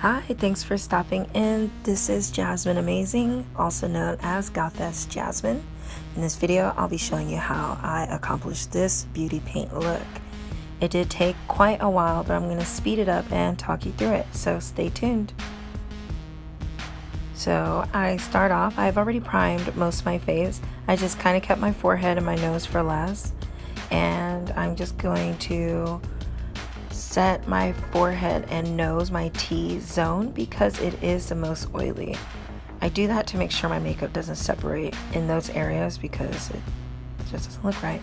Hi, thanks for stopping in. This is Jasmine Amazing, also known as Gothess.Jasmine. In this video, I'll be showing you how I accomplished this beauty paint look. It did take quite a while, but I'm going to speed it up and talk you through it, so stay tuned. So I start off, I've already primed most of my face. I just kind of kept my forehead and my nose for last. And I'm just going to set my forehead and nose, my T-zone, because it is the most oily. I do that to make sure my makeup doesn't separate in those areas because it just doesn't look right.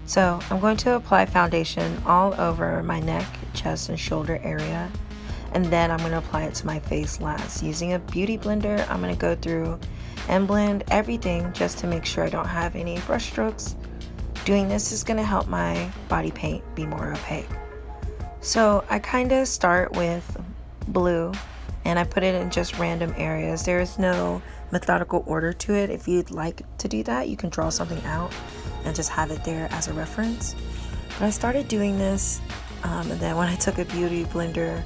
So I'm going to apply foundation all over my neck, chest, and shoulder area. And then I'm going to apply it to my face last. Using a beauty blender, I'm going to go through and blend everything just to make sure I don't have any brush strokes. Doing this is going to help my body paint be more opaque. So I kind of start with blue and I put it in just random areas. There is no methodical order to it. If you'd like to do that, you can draw something out and just have it there as a reference. But I started doing this and then when I took a beauty blender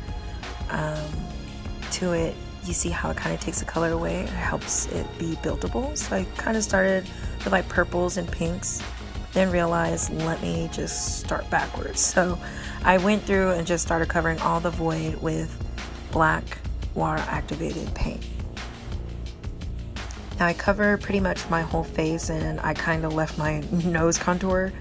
to it, you see how it kind of takes the color away. It helps it be buildable. So I kind of started with like purples and pinks, then realized let me just start backwards. So I went through and just started covering all the void with black water activated paint. Now I covered pretty much my whole face and I kind of left my nose contour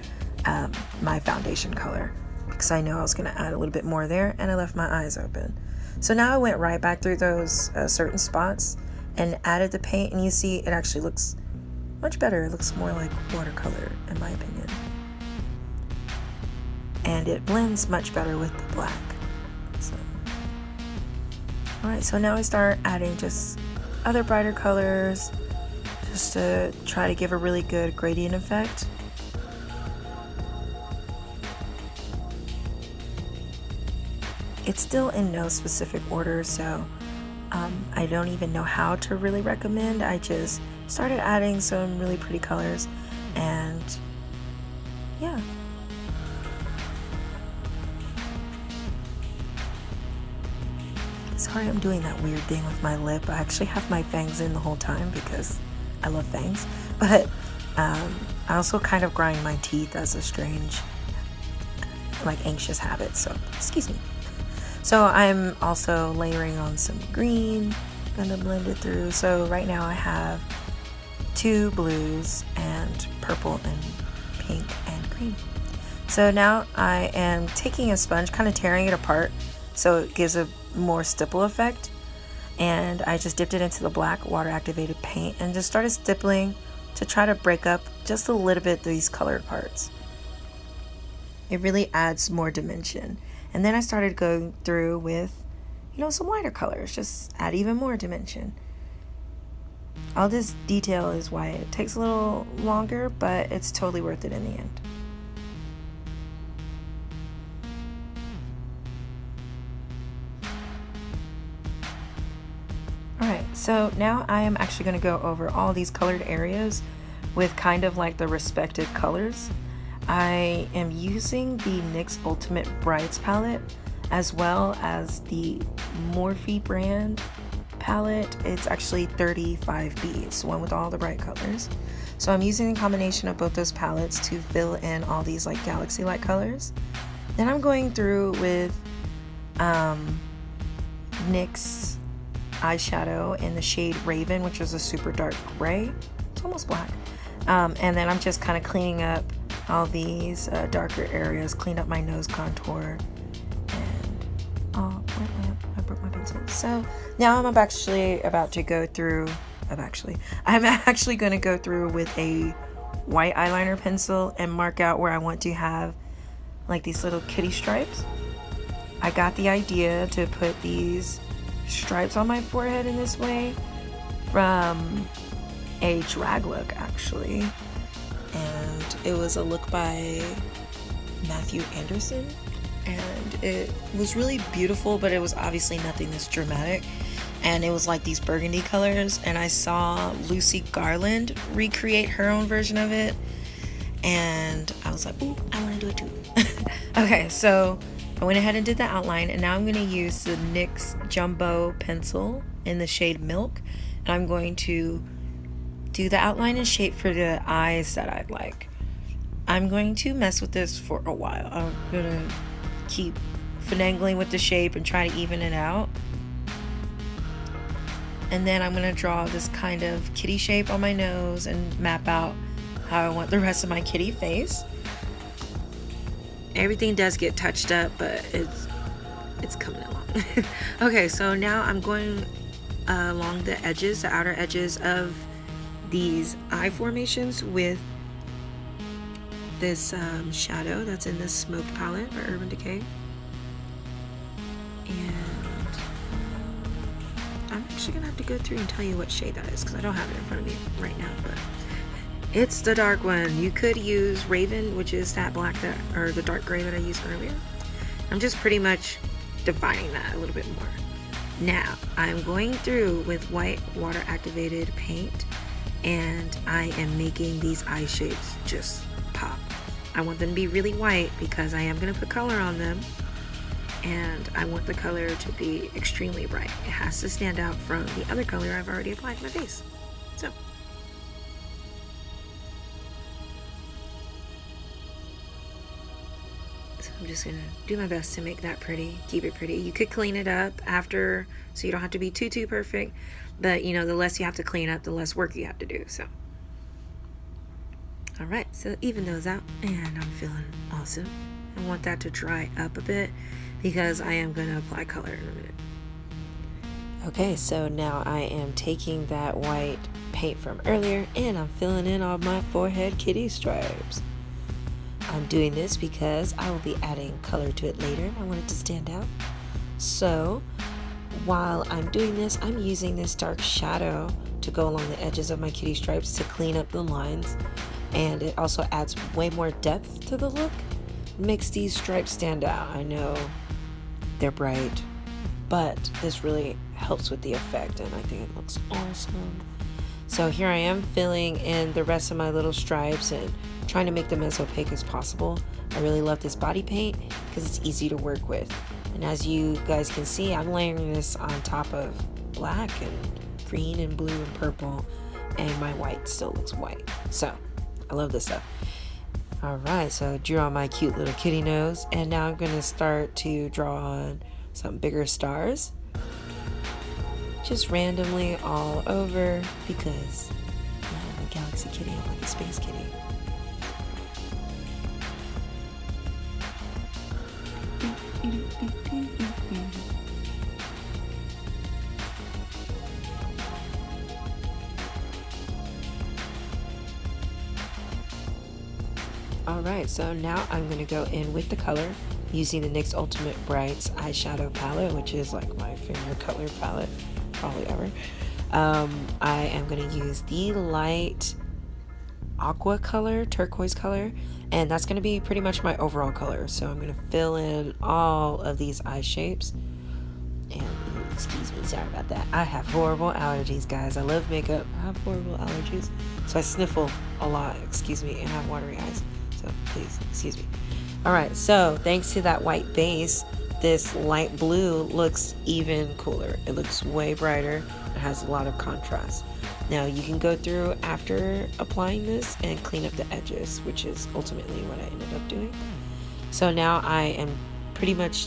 my foundation color because I know I was going to add a little bit more there, and I left my eyes open. So now I went right back through those certain spots and added the paint, and you see it actually looks much better. It looks more like watercolor in my opinion. And it blends much better with the black. So. Alright, so now I start adding just other brighter colors just to try to give a really good gradient effect. It's still in no specific order, so I don't even know how to really recommend. I just started adding some really pretty colors, and yeah. Sorry, I'm doing that weird thing with my lip. I actually have my fangs in the whole time because I love fangs, but I also kind of grind my teeth as a strange, like, anxious habit, so excuse me. So I'm also layering on some green, gonna blend it through. So right now I have two blues and purple and pink and green. So now I am taking a sponge, kind of tearing it apart so it gives a more stipple effect, and I just dipped it into the black water activated paint and just started stippling to try to break up just a little bit these colored parts. It really adds more dimension. And then I started going through with, some lighter colors, just add even more dimension. All this detail is why it takes a little longer, but it's totally worth it in the end. Alright, so now I am actually going to go over all these colored areas with kind of like the respective colors. I am using the NYX Ultimate Brights palette as well as the Morphe brand palette. It's actually 35B. It's the one with all the bright colors. So I'm using a combination of both those palettes to fill in all these like galaxy-like colors. Then I'm going through with NYX eyeshadow in the shade Raven, which is a super dark gray. It's almost black. And then I'm just kind of cleaning up all these darker areas, clean up my nose contour, and I broke my pencil. So now I'm actually about to go through, I'm actually going to go through with a white eyeliner pencil and mark out where I want to have like these little kitty stripes. I got the idea to put these stripes on my forehead in this way from a drag look actually. And it was a look by Matthew Anderson, and it was really beautiful, but it was obviously nothing this dramatic, and it was like these burgundy colors, and I saw Lucy Garland recreate her own version of it, and I was like, ooh, I want to do it too. Okay, so I went ahead and did the outline, and now I'm going to use the NYX Jumbo pencil in the shade Milk, and I'm going to do the outline and shape for the eyes that I'd like. I'm going to mess with this for a while. I'm going to keep finagling with the shape and try to even it out. And then I'm going to draw this kind of kitty shape on my nose and map out how I want the rest of my kitty face. Everything does get touched up, but it's coming along. Okay, so now I'm going along the edges, the outer edges of these eye formations with this shadow that's in this Smoke palette by Urban Decay. And I'm actually gonna have to go through and tell you what shade that is because I don't have it in front of me right now, but it's the dark one. You could use Raven, which is that black that, or the dark gray that I used earlier. I'm just pretty much defining that a little bit more. Now, I'm going through with white water activated paint, and I am making these eye shapes just pop. I want them to be really white because I am gonna put color on them, and I want the color to be extremely bright. It has to stand out from the other color I've already applied to my face. So I'm just gonna do my best to make that pretty, keep it pretty. You could clean it up after, so you don't have to be too perfect, but you know, the less you have to clean up, the less work you have to do. So all right, so even those out, and I'm feeling awesome. I want that to dry up a bit because I am gonna apply color in a minute. Okay, so now I am taking that white paint from earlier and I'm filling in all my forehead kitty stripes. I'm doing this because I will be adding color to it later. I want it to stand out. So while I'm doing this, I'm using this dark shadow to go along the edges of my kitty stripes to clean up the lines, and it also adds way more depth to the look. Makes these stripes stand out. I know they're bright, but this really helps with the effect, and I think it looks awesome. So here I am filling in the rest of my little stripes and trying to make them as opaque as possible. I really love this body paint because it's easy to work with. And as you guys can see, I'm layering this on top of black and green and blue and purple, and my white still looks white. So I love this stuff. All right, so I drew on my cute little kitty nose, and now I'm gonna start to draw on some bigger stars. Just randomly all over because I'm a galaxy kitty, I'm like a space kitty. Alright, so now I'm going to go in with the color using the NYX Ultimate Brights eyeshadow palette, which is like my favorite color palette probably ever. I am going to use the light aqua color, turquoise color, and that's going to be pretty much my overall color. So I'm going to fill in all of these eye shapes. And excuse me, sorry about that. I have horrible allergies, guys. I love makeup. I have horrible allergies, so I sniffle a lot, excuse me, and I have watery eyes. So please, excuse me. Alright, so thanks to that white base, this light blue looks even cooler. It looks way brighter. It has a lot of contrast. Now you can go through after applying this and clean up the edges, which is ultimately what I ended up doing. So now I am pretty much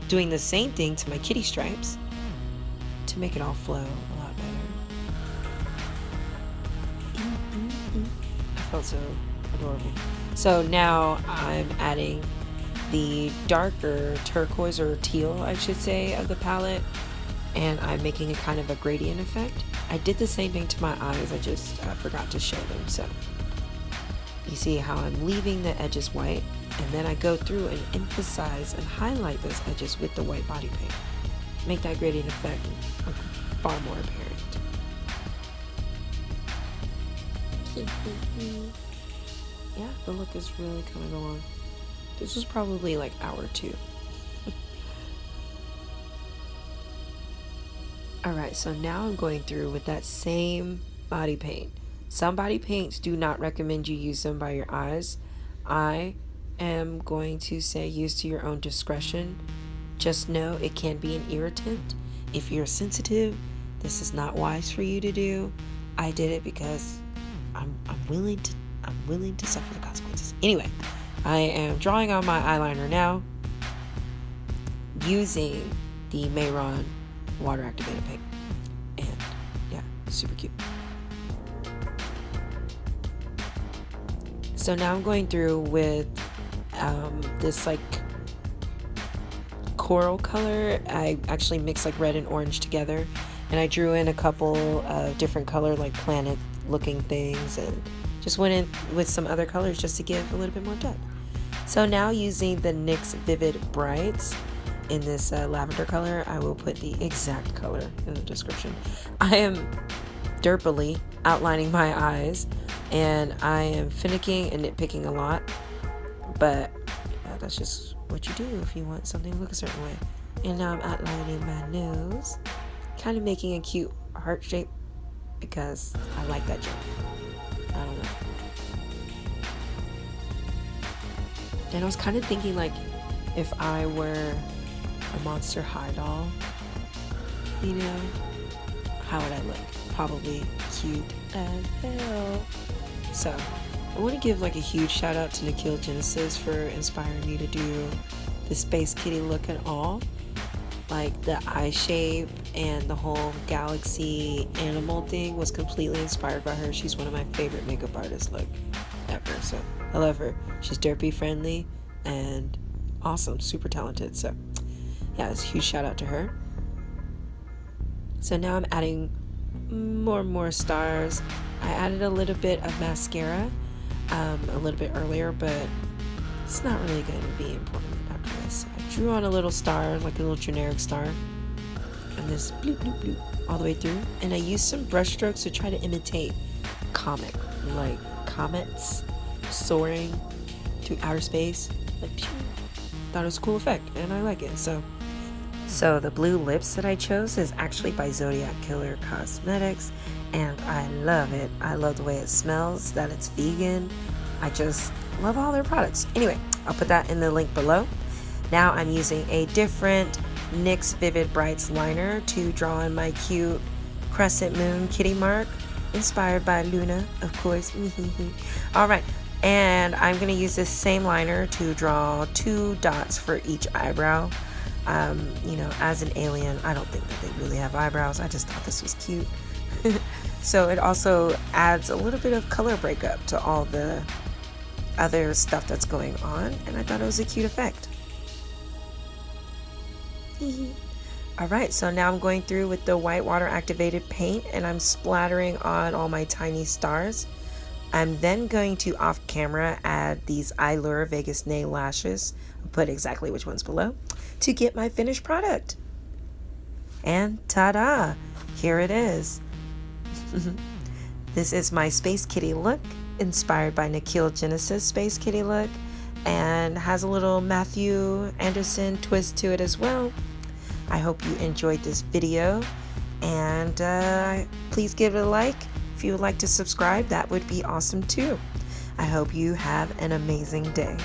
doing the same thing to my kitty stripes to make it all flow a lot better. I felt so adorable. So now I'm adding the darker turquoise, or teal I should say, of the palette, and I'm making a kind of a gradient effect. I did the same thing to my eyes, I just forgot to show them. So you see how I'm leaving the edges white, and then I go through and emphasize and highlight those edges with the white body paint. Make that gradient effect look far more apparent. Yeah, the look is really coming along. This was probably like hour 2. Alright, so now I'm going through with that same body paint. Some body paints do not recommend you use them by your eyes. I am going to say use to your own discretion. Just know it can be an irritant. If you're sensitive, this is not wise for you to do. I did it because I'm willing to suffer the consequences. Anyway, I am drawing on my eyeliner now using the Mehron water activated paint. And yeah, super cute. So now I'm going through with this like coral color. I actually mixed like red and orange together, and I drew in a couple of different color like planet looking things, and just went in with some other colors just to give a little bit more depth. So now using the NYX Vivid Brights in this lavender color, I will put the exact color in the description. I am derpily outlining my eyes, and I am finicking and nitpicking a lot, but yeah, that's just what you do if you want something to look a certain way. And now I'm outlining my nose, kind of making a cute heart shape because I like that joke. I don't know. And I was kind of thinking like if I were a Monster High doll, you know, how would I look? Probably cute as hell. So I want to give like a huge shout out to NickeilGenesis for inspiring me to do the Space Kitty look and all. Like the eye shape and the whole galaxy animal thing was completely inspired by her. She's one of my favorite makeup artists like ever. So I love her. She's derpy friendly and awesome, super talented. So yeah, it's a huge shout out to her. So now I'm adding more stars. I added a little bit of mascara a little bit earlier, but it's not really going to be important after this. I drew on a little star, like a little generic star, and this bloop bloop bloop all the way through, and I used some brush strokes to try to imitate comet, like comets soaring through outer space. Like, pew. Thought it was a cool effect, and I like it. So the blue lips that I chose is actually by Zodiac Killer Cosmetics, and I love it. I love the way it smells, that it's vegan. I just love all their products. Anyway, I'll put that in the link below. Now I'm using a different NYX Vivid Brights liner to draw in my cute crescent moon kitty mark, inspired by Luna, of course. All right, and I'm going to use this same liner to draw 2 dots for each eyebrow. You know, as an alien, I don't think that they really have eyebrows. I just thought this was cute. So it also adds a little bit of color breakup to all the other stuff that's going on, and I thought it was a cute effect. Alright, so now I'm going through with the white water activated paint, and I'm splattering on all my tiny stars. I'm then going to off camera add these Eyelure Vegas nail lashes. I'll put exactly which ones below to get my finished product. And ta-da! Here it is. This is my Space Kitty look, inspired by NickeilGenesis Space Kitty look, and has a little Matthew Anderson twist to it as well. I hope you enjoyed this video, and please give it a like. If you would like to subscribe, that would be awesome too. I hope you have an amazing day.